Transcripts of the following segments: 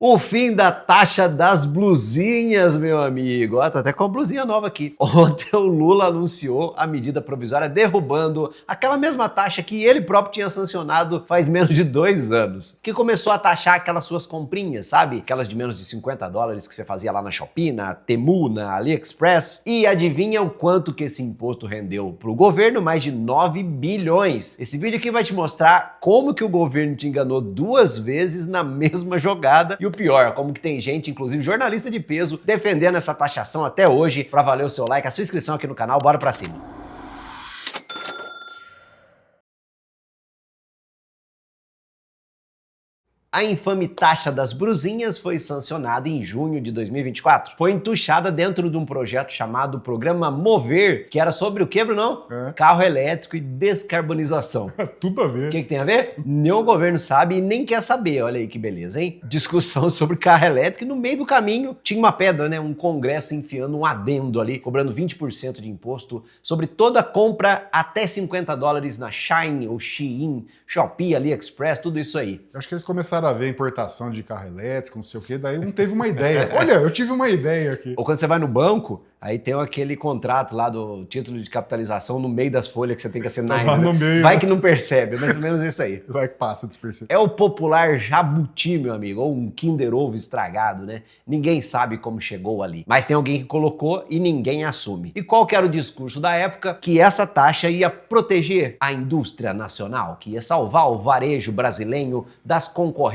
O fim da taxa das blusinhas, meu amigo. Ó, tô até com uma blusinha nova aqui. Ontem o Lula anunciou a medida provisória derrubando aquela mesma taxa que ele próprio tinha sancionado faz menos de 2 anos. Que começou a taxar aquelas suas comprinhas, sabe? Aquelas de menos de $50 que você fazia lá na Shopee, na Temu, na AliExpress. E adivinha o quanto que esse imposto rendeu pro governo? Mais de 9 bilhões. Esse vídeo aqui vai te mostrar como que o governo te enganou 2 vezes na mesma jogada. E o pior, como que tem gente, inclusive jornalista de peso, defendendo essa taxação até hoje. Pra valer o seu like, a sua inscrição aqui no canal, bora pra cima. A infame taxa das brusinhas foi sancionada em junho de 2024. Foi entuchada dentro de um projeto chamado Programa Mover, que era sobre o que, Brunão? Carro elétrico e descarbonização. Tudo a ver. O que tem a ver? Nem o governo sabe e nem quer saber. Olha aí que beleza, hein? Discussão sobre carro elétrico e no meio do caminho tinha uma pedra, né? Um congresso enfiando um adendo ali, cobrando 20% de imposto sobre toda compra até $50 na Shein ou Shein, Shopee, AliExpress, tudo isso aí. Eu acho que eles começaram a ver a importação de carro elétrico, não sei o quê, daí um teve uma ideia. Olha, eu tive uma ideia aqui. Ou quando você vai no banco, aí tem aquele contrato lá do título de capitalização no meio das folhas que você tem que assinar Lá ainda. no meio, Vai né? que não percebe, é mais ou menos isso aí. Vai que passa despercebido. É o popular jabuti, meu amigo, ou um Kinder Ovo estragado, né? Ninguém sabe como chegou ali. Mas tem alguém que colocou e ninguém assume. E qual que era o discurso da época? Que essa taxa ia proteger a indústria nacional, que ia salvar o varejo brasileiro das concorrências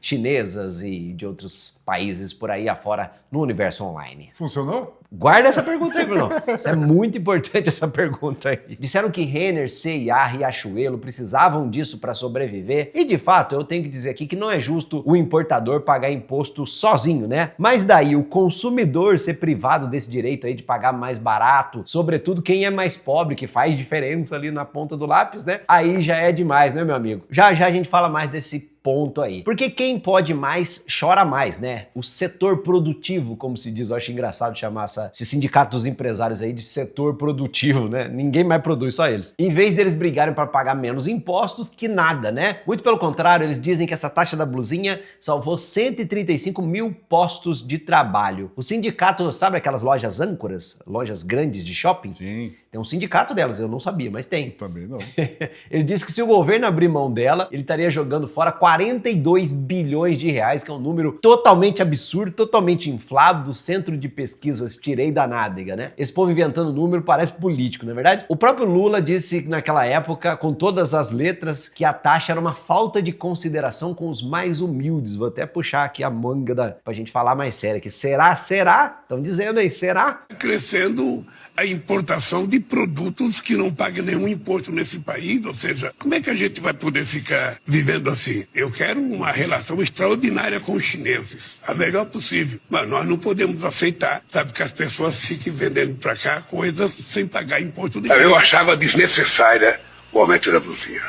chinesas e de outros países por aí afora no universo online. Funcionou? Guarda essa pergunta aí, Bruno. Isso é muito importante, essa pergunta aí. Disseram que Renner, C&A, Riachuelo precisavam disso para sobreviver. E, de fato, eu tenho que dizer aqui que não é justo o importador pagar imposto sozinho, né? Mas daí o consumidor ser privado desse direito aí de pagar mais barato, sobretudo quem é mais pobre, que faz diferença ali na ponta do lápis, né? Aí já é demais, né, meu amigo? Já já a gente fala mais desse ponto aí. Porque quem pode mais, chora mais, né? O setor produtivo, como se diz, eu acho engraçado chamar esse sindicato dos empresários aí de setor produtivo, né? Ninguém mais produz, só eles. Em vez deles brigarem para pagar menos impostos, que nada, né? Muito pelo contrário, eles dizem que essa taxa da blusinha salvou 135 mil postos de trabalho. O sindicato, sabe aquelas lojas âncoras? Lojas grandes de shopping? Sim. Tem um sindicato delas, eu não sabia, mas tem. Também não. Ele disse que se o governo abrir mão dela, ele estaria jogando fora 42 bilhões de reais, que é um número totalmente absurdo, totalmente inflado, do Centro de Pesquisas Tirei da Nádega, né? Esse povo inventando número parece político, não é verdade? O próprio Lula disse naquela época, com todas as letras, que a taxa era uma falta de consideração com os mais humildes. Vou até puxar aqui a manga pra gente falar mais sério aqui. Será? Será? Estão dizendo aí, será? Crescendo a importação de produtos que não pagam nenhum imposto nesse país, ou seja, como é que a gente vai poder ficar vivendo assim? Eu quero uma relação extraordinária com os chineses, a melhor possível, mas nós não podemos aceitar, sabe, que as pessoas fiquem vendendo para cá coisas sem pagar imposto nenhum. Eu achava desnecessária o aumento da blusinha.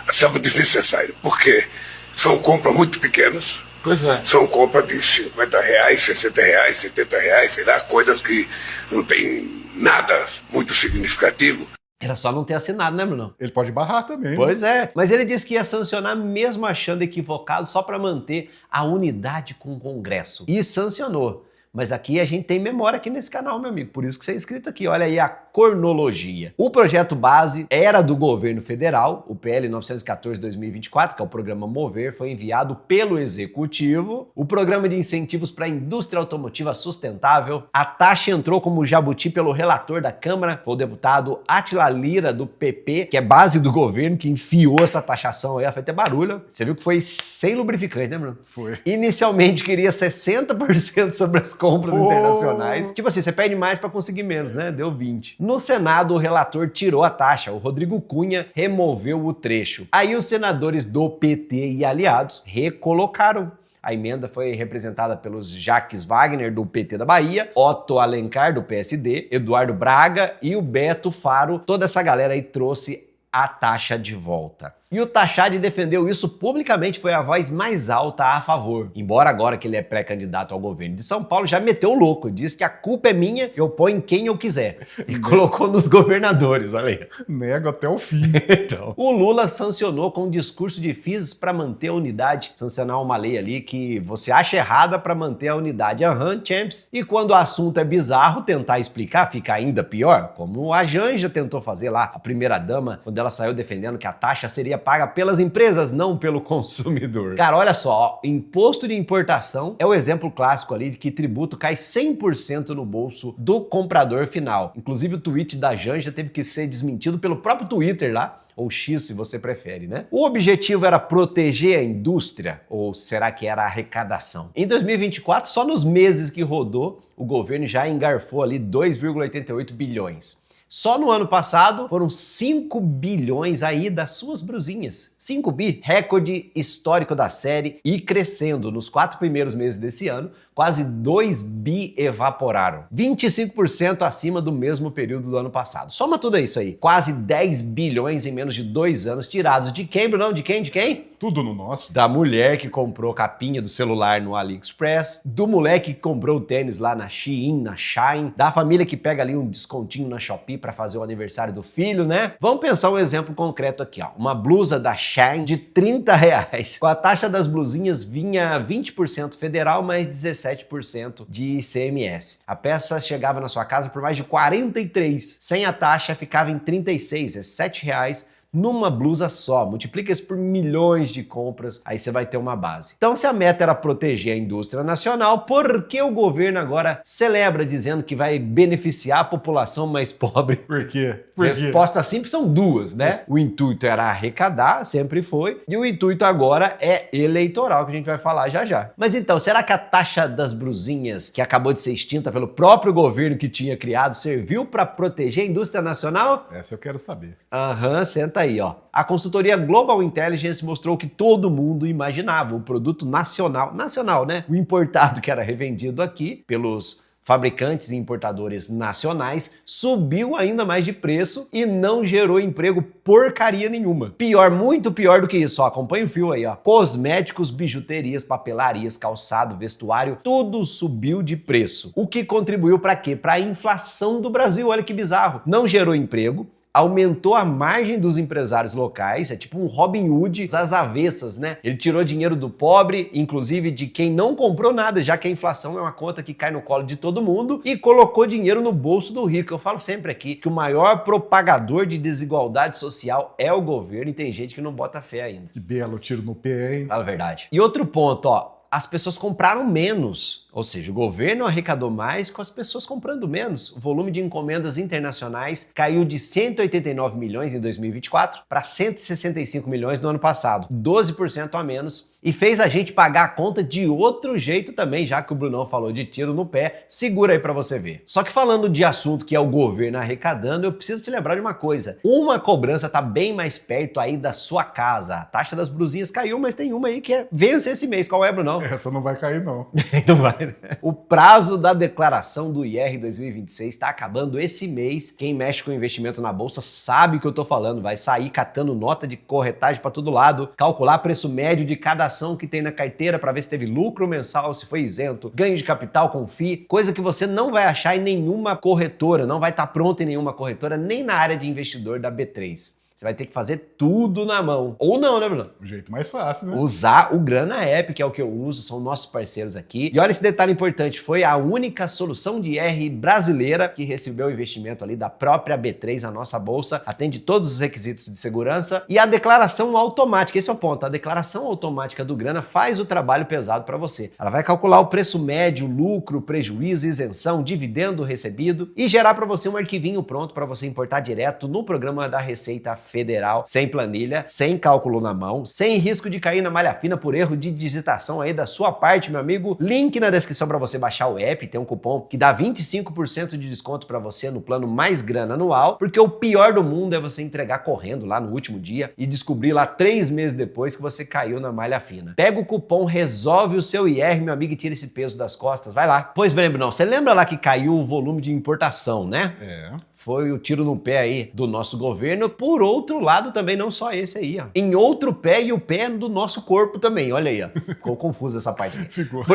Achava desnecessário, porque são compras muito pequenas. Pois é. São compras de R$50, R$60, R$70, sei lá, coisas que não tem nada muito significativo. Era só não ter assinado, né, Bruno? Ele pode barrar também. Pois é, mas ele disse que ia sancionar mesmo achando equivocado só para manter a unidade com o Congresso. E sancionou. Mas aqui a gente tem memória aqui nesse canal, meu amigo, por isso que você é inscrito aqui, olha aí a cronologia. O projeto base era do governo federal, o PL 914-2024, que é o programa Mover, foi enviado pelo Executivo. O programa de incentivos para a indústria automotiva sustentável, a taxa entrou como jabuti pelo relator da Câmara, foi o deputado Átila Lira, do PP, que é base do governo, que enfiou essa taxação aí, ela fez até barulho. Você viu que foi sem lubrificante, né, Bruno? Foi. Inicialmente queria 60% sobre as compras internacionais. Tipo assim, você pede mais para conseguir menos, né? Deu 20. No Senado, o relator tirou a taxa. O Rodrigo Cunha removeu o trecho. Aí os senadores do PT e aliados recolocaram. A emenda foi representada pelos Jacques Wagner, do PT da Bahia, Otto Alencar, do PSD, Eduardo Braga e o Beto Faro. Toda essa galera aí trouxe a taxa de volta. E o Tachad defendeu isso publicamente, foi a voz mais alta a favor. Embora agora que ele é pré-candidato ao governo de São Paulo, já meteu o louco, diz que a culpa é minha, eu ponho em quem eu quiser. E colocou nos governadores, olha aí. Nego até o fim. Então, o Lula sancionou com um discurso de fiz para manter a unidade, sancionar uma lei ali que você acha errada para manter a unidade. Champs. E quando o assunto é bizarro, tentar explicar fica ainda pior, como a Janja tentou fazer lá, a primeira-dama, quando ela saiu defendendo que a taxa seria paga pelas empresas, não pelo consumidor. Cara, olha só, ó, imposto de importação é o exemplo clássico ali de que tributo cai 100% no bolso do comprador final. Inclusive o tweet da Janja teve que ser desmentido pelo próprio Twitter lá, ou X se você prefere, né? O objetivo era proteger a indústria, ou será que era a arrecadação? Em 2024, só nos meses que rodou, o governo já engarfou ali 2,88 bilhões. Só no ano passado foram 5 bilhões aí das suas brusinhas. 5 bi, recorde histórico da série e crescendo. Nos 4 primeiros meses desse ano, quase 2 bi evaporaram. 25% acima do mesmo período do ano passado. Soma tudo isso aí. Quase 10 bilhões em menos de 2 anos tirados de quem, Brunão? De quem? De quem? Tudo no nosso. Da mulher que comprou capinha do celular no AliExpress, do moleque que comprou o tênis lá na Shein, na Shine, da família que pega ali um descontinho na Shopee para fazer o aniversário do filho, né? Vamos pensar um exemplo concreto aqui, ó. Uma blusa da Shine de R$30. Com a taxa das blusinhas vinha 20% federal, mais 17% de ICMS. A peça chegava na sua casa por mais de 43. Sem a taxa ficava em 36, é R$7 numa blusa só. Multiplica isso por milhões de compras, aí você vai ter uma base. Então, se a meta era proteger a indústria nacional, por que o governo agora celebra dizendo que vai beneficiar a população mais pobre? Por quê? Resposta simples são duas, né? O intuito era arrecadar, sempre foi, e o intuito agora é eleitoral, que a gente vai falar já já. Mas então, será que a taxa das brusinhas, que acabou de ser extinta pelo próprio governo que tinha criado, serviu para proteger a indústria nacional? Essa eu quero saber. Senta aí, ó. A consultoria Global Intelligence mostrou que todo mundo imaginava. O produto nacional, né? O importado que era revendido aqui pelos fabricantes e importadores nacionais, subiu ainda mais de preço e não gerou emprego porcaria nenhuma. Pior, muito pior do que isso, ó, acompanha o fio aí, ó. Cosméticos, bijuterias, papelarias, calçado, vestuário, tudo subiu de preço. O que contribuiu para quê? Para a inflação do Brasil, olha que bizarro. Não gerou emprego, aumentou a margem dos empresários locais, é tipo um Robin Hood às avessas, né? Ele tirou dinheiro do pobre, inclusive de quem não comprou nada, já que a inflação é uma conta que cai no colo de todo mundo, e colocou dinheiro no bolso do rico. Eu falo sempre aqui que o maior propagador de desigualdade social é o governo, e tem gente que não bota fé ainda. Que belo tiro no pé, hein? Fala a verdade. E outro ponto, ó. As pessoas compraram menos, ou seja, o governo arrecadou mais com as pessoas comprando menos. O volume de encomendas internacionais caiu de 189 milhões em 2024 para 165 milhões no ano passado, 12% a menos, e fez a gente pagar a conta de outro jeito também, já que o Brunão falou de tiro no pé, segura aí para você ver. Só que falando de assunto que é o governo arrecadando, eu preciso te lembrar de uma coisa. Uma cobrança tá bem mais perto aí da sua casa. A taxa das blusinhas caiu, mas tem uma aí que é vence esse mês. Qual é, Brunão? Essa não vai cair, não. Não vai, né? O prazo da declaração do IR 2026 está acabando esse mês. Quem mexe com investimento na bolsa sabe o que eu tô falando. Vai sair catando nota de corretagem para todo lado, calcular preço médio de cada ação que tem na carteira para ver se teve lucro mensal, se foi isento, ganho de capital com FII, coisa que você não vai achar em nenhuma corretora, não vai estar pronto em nenhuma corretora, nem na área de investidor da B3. Você vai ter que fazer tudo na mão. Ou não, né, Bruno? O jeito mais fácil, né? Usar o Grana App, que é o que eu uso, são nossos parceiros aqui. E olha esse detalhe importante, foi a única solução de IR brasileira que recebeu o investimento ali da própria B3, a nossa bolsa, atende todos os requisitos de segurança e a declaração automática, esse é o ponto, a declaração automática do Grana faz o trabalho pesado para você. Ela vai calcular o preço médio, lucro, prejuízo, isenção, dividendo recebido e gerar para você um arquivinho pronto para você importar direto no programa da Receita Federal, sem planilha, sem cálculo na mão, sem risco de cair na malha fina por erro de digitação aí da sua parte, meu amigo. Link na descrição para você baixar o app, tem um cupom que dá 25% de desconto para você no plano Mais Grana anual, porque o pior do mundo é você entregar correndo lá no último dia e descobrir lá 3 meses depois que você caiu na malha fina. Pega o cupom, resolve o seu IR, meu amigo, e tira esse peso das costas, vai lá. Pois bem, Bruno, você lembra lá que caiu o volume de importação, né? É. foi o tiro no pé aí do nosso governo. Por outro lado, também não só esse aí, ó. Em outro pé e o pé do nosso corpo também. Olha aí, ó. Ficou confuso essa parte aqui. Ficou.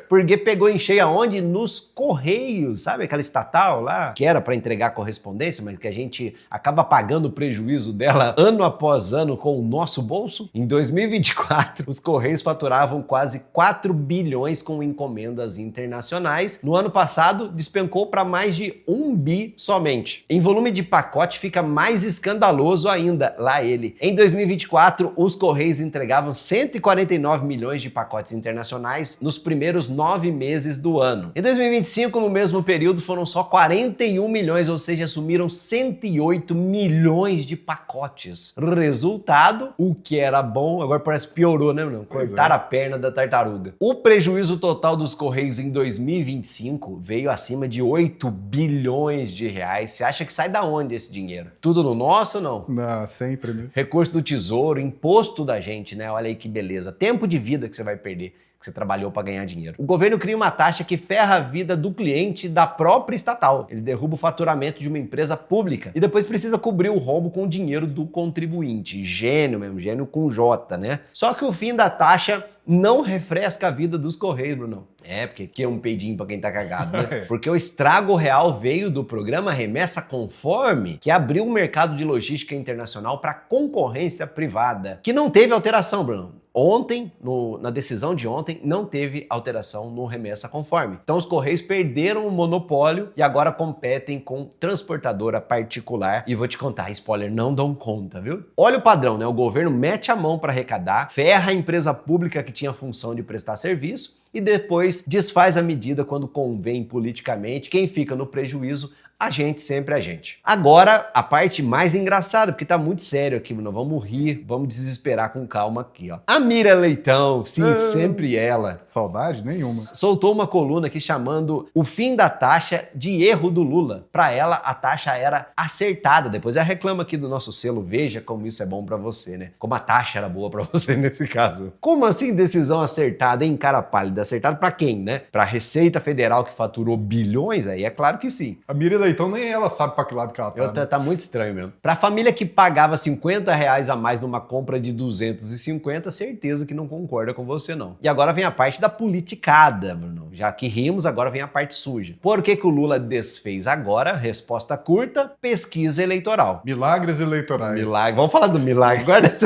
Porque pegou em cheio aonde? Nos Correios, sabe aquela estatal lá que era para entregar correspondência, mas que a gente acaba pagando o prejuízo dela ano após ano com o nosso bolso? Em 2024, os Correios faturavam quase 4 bilhões com encomendas internacionais. No ano passado, despencou para mais de 1 bi somente. Em volume de pacote, fica mais escandaloso ainda, lá ele. Em 2024, os Correios entregavam 149 milhões de pacotes internacionais nos primeiros 9 meses do ano. Em 2025, no mesmo período, foram só 41 milhões, ou seja, assumiram 108 milhões de pacotes. Resultado, o que era bom, agora parece que piorou, né, não? Cortaram a perna da tartaruga. O prejuízo total dos Correios em 2025 veio acima de 8 bilhões de reais. Você acha que sai da onde esse dinheiro? Tudo no nosso ou não? Não, sempre, né? Recurso do Tesouro, imposto da gente, né? Olha aí que beleza. Tempo de vida que você vai perder, que você trabalhou para ganhar dinheiro. O governo cria uma taxa que ferra a vida do cliente da própria estatal. Ele derruba o faturamento de uma empresa pública e depois precisa cobrir o rombo com o dinheiro do contribuinte. Gênio mesmo, gênio com J, né? Só que o fim da taxa não refresca a vida dos Correios, Bruno. Porque aqui é um peidinho pra quem tá cagado, né? Porque o estrago real veio do programa Remessa Conforme, que abriu o mercado de logística internacional para concorrência privada, que não teve alteração, Bruno. Ontem, na decisão de ontem, não teve alteração no Remessa Conforme. Então os Correios perderam o monopólio e agora competem com transportadora particular. E vou te contar, spoiler, não dão conta, viu? Olha o padrão, né? O governo mete a mão para arrecadar, ferra a empresa pública que tinha a função de prestar serviço e depois desfaz a medida quando convém politicamente. Quem fica no prejuízo? A gente, sempre a gente. Agora, a parte mais engraçada, porque tá muito sério aqui, Bruno. Vamos rir, vamos desesperar com calma aqui, ó. A Miriam Leitão, sim, sempre ela. Saudade nenhuma. Soltou uma coluna aqui chamando o fim da taxa de erro do Lula. Pra ela, a taxa era acertada. Depois ela reclama aqui do nosso selo. Veja como isso é bom pra você, né? Como a taxa era boa pra você nesse caso. Como assim decisão acertada, hein, cara pálida? Acertada pra quem, né? Pra Receita Federal que faturou bilhões? Aí é claro que sim. A Miriam Leitão nem ela sabe pra que lado que ela tá. Né? Tá muito estranho mesmo. Pra família que pagava R$50 a mais numa compra de 250, certeza que não concorda com você, não. E agora vem a parte da politicada, Bruno. Já que rimos, agora vem a parte suja. Por que o Lula desfez agora? Resposta curta, pesquisa eleitoral. Milagres eleitorais. Milagre. Vamos falar do milagre. Agora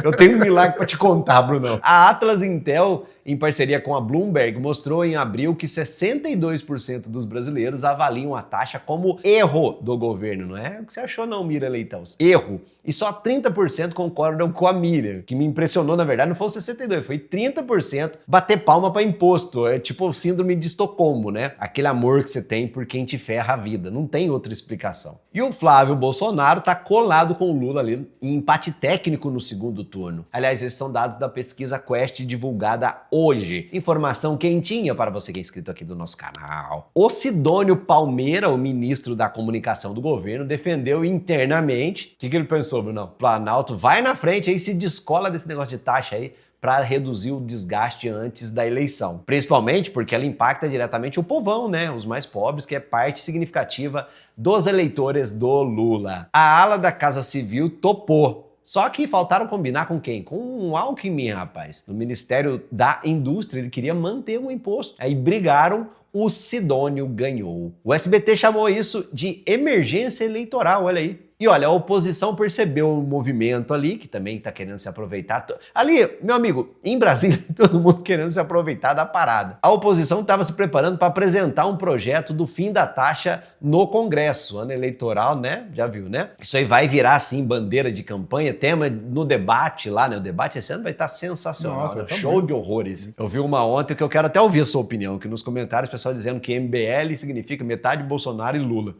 eu tenho um milagre pra te contar, Bruno. A Atlas Intel, em parceria com a Bloomberg, mostrou em abril que 62% dos brasileiros avaliam a taxa como erro do governo. Não é o que você achou não, Miriam Leitão. Erro. E só 30% concordam com a Miriam. Que me impressionou, na verdade, não foi 62%, foi 30% bater palma para imposto. É tipo o síndrome de Estocolmo, né? Aquele amor que você tem por quem te ferra a vida. Não tem outra explicação. E o Flávio Bolsonaro tá colado com o Lula ali em empate técnico no segundo turno. Aliás, esses são dados da pesquisa Quest divulgada hoje. Informação quentinha para você que é inscrito aqui do nosso canal. O Sidônio Palmeira, o ministro da comunicação do governo, defendeu internamente. O que ele pensou, Bruno? Planalto vai na frente aí, se descola desse negócio de taxa aí para reduzir o desgaste antes da eleição. Principalmente porque ela impacta diretamente o povão, né? Os mais pobres, que é parte significativa dos eleitores do Lula. A ala da Casa Civil topou. Só que faltaram combinar com quem? Com o Alckmin, rapaz. No Ministério da Indústria, ele queria manter o imposto. Aí brigaram, o Sidônio ganhou. O SBT chamou isso de emergência eleitoral, olha aí. E olha, a oposição percebeu o movimento ali, que também está querendo se aproveitar. Ali, meu amigo, em Brasília, todo mundo querendo se aproveitar da parada. A oposição estava se preparando para apresentar um projeto do fim da taxa no Congresso. Ano eleitoral, né? Já viu, né? Isso aí vai virar, assim, bandeira de campanha, tema no debate lá, né? O debate esse ano vai estar sensacional. Nossa, né? Show de horrores. Eu vi uma ontem que eu quero até ouvir a sua opinião, que nos comentários o pessoal dizendo que MBL significa metade Bolsonaro e Lula.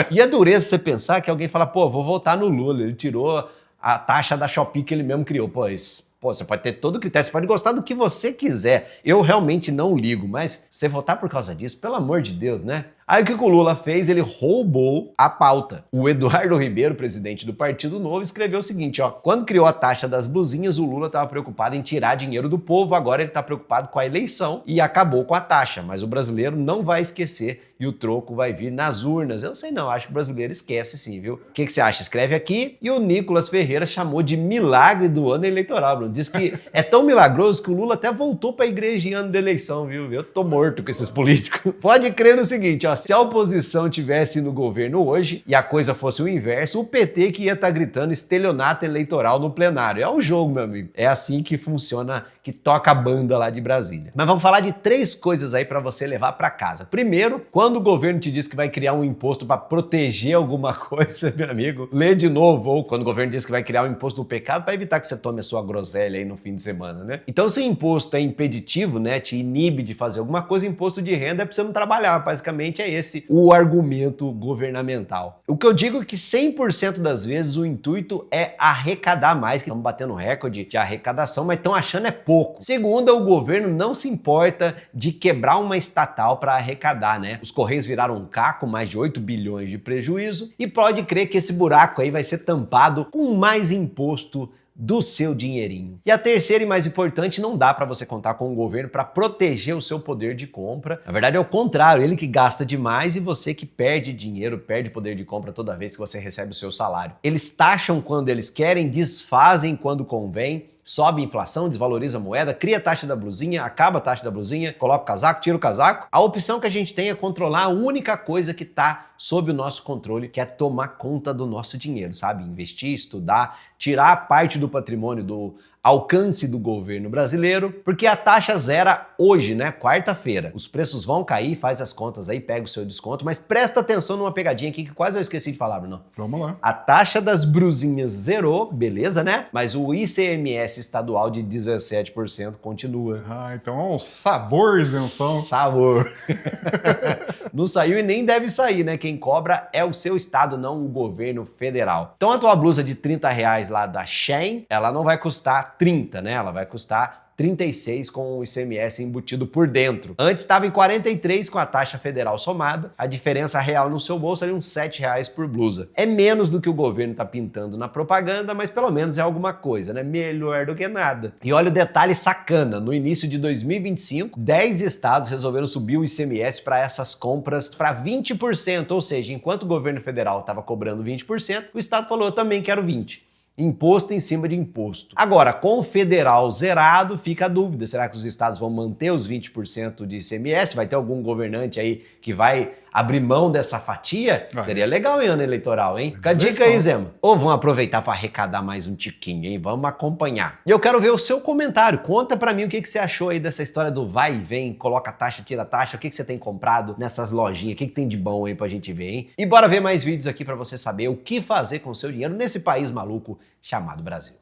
E é dureza você pensar que alguém fala, pô, vou votar no Lula, ele tirou a taxa da Shopee que ele mesmo criou. Pô, você pode ter todo o critério, você pode gostar do que você quiser. Eu realmente não ligo, mas você votar por causa disso, pelo amor de Deus, né? Aí o que o Lula fez? Ele roubou a pauta. O Eduardo Ribeiro, presidente do Partido Novo, escreveu o seguinte, ó: quando criou a taxa das blusinhas, o Lula estava preocupado em tirar dinheiro do povo, agora ele está preocupado com a eleição e acabou com a taxa. Mas o brasileiro não vai esquecer e o troco vai vir nas urnas. Eu não sei não, acho que o brasileiro esquece sim, viu? O que você acha? Escreve aqui. E o Nicolas Ferreira chamou de milagre do ano eleitoral, Bruno. Diz que é tão milagroso que o Lula até voltou pra igreja em ano de eleição, viu? Eu tô morto com esses políticos. Pode crer no seguinte, ó, se a oposição tivesse no governo hoje e a coisa fosse o inverso, o PT que ia estar gritando estelionato eleitoral no plenário. É um jogo, meu amigo. É assim que funciona, que toca a banda lá de Brasília. Mas vamos falar de 3 coisas aí pra você levar pra casa. Primeiro, quando o governo te diz que vai criar um imposto para proteger alguma coisa, meu amigo, lê de novo. Ou quando o governo diz que vai criar um imposto do pecado para evitar que você tome a sua groselha aí no fim de semana, né? Então, se imposto é impeditivo, né, te inibe de fazer alguma coisa, imposto de renda é para você não trabalhar. Basicamente é esse o argumento governamental. O que eu digo é que 100% das vezes o intuito é arrecadar mais, que estamos batendo recorde de arrecadação, mas estão achando é pouco. Segunda, o governo não se importa de quebrar uma estatal para arrecadar, né? Os Correios viraram um caco, mais de 8 bilhões de prejuízo, e pode crer que esse buraco aí vai ser tampado com mais imposto do seu dinheirinho. E a terceira e mais importante, não dá para você contar com o governo para proteger o seu poder de compra. Na verdade é o contrário, ele que gasta demais e você que perde dinheiro, perde poder de compra toda vez que você recebe o seu salário. Eles taxam quando eles querem, desfazem quando convém, sobe a inflação, desvaloriza a moeda, cria a taxa da blusinha, acaba a taxa da blusinha, coloca o casaco, tira o casaco. A opção que a gente tem é controlar a única coisa que está sob o nosso controle, que é tomar conta do nosso dinheiro, sabe? Investir, estudar, tirar parte do patrimônio do alcance do governo brasileiro, porque a taxa zera hoje, né? Quarta-feira. Os preços vão cair, faz as contas aí, pega o seu desconto, mas presta atenção numa pegadinha aqui que quase eu esqueci de falar, Bruno. Vamos lá. A taxa das brusinhas zerou, beleza, né? Mas o ICMS estadual de 17% continua. Ah, então é um sabor isenção. Sabor. Não saiu e nem deve sair, né? Quem cobra é o seu estado, não o governo federal. Então a tua blusa de R$30 lá da Shein, ela não vai custar 30, né? Ela vai custar 36 com o ICMS embutido por dentro. Antes estava em 43 com a taxa federal somada. A diferença real no seu bolso é uns R$7 por blusa. É menos do que o governo está pintando na propaganda, mas pelo menos é alguma coisa, né? Melhor do que nada. E olha o detalhe sacana. No início de 2025, 10 estados resolveram subir o ICMS para essas compras para 20%. Ou seja, enquanto o governo federal estava cobrando 20%, o estado falou, eu também quero 20%. Imposto em cima de imposto. Agora, com o federal zerado, fica a dúvida. Será que os estados vão manter os 20% de ICMS? Vai ter algum governante aí que vai abrir mão dessa fatia? Seria legal em ano eleitoral, hein? Fica a dica aí, Zema. Ou vão aproveitar para arrecadar mais um tiquinho, hein? Vamos acompanhar. E eu quero ver o seu comentário. Conta pra mim o que você achou aí dessa história do vai e vem, coloca taxa, tira taxa. O que você tem comprado nessas lojinhas? O que tem de bom aí pra gente ver, hein? E bora ver mais vídeos aqui pra você saber o que fazer com o seu dinheiro nesse país maluco chamado Brasil.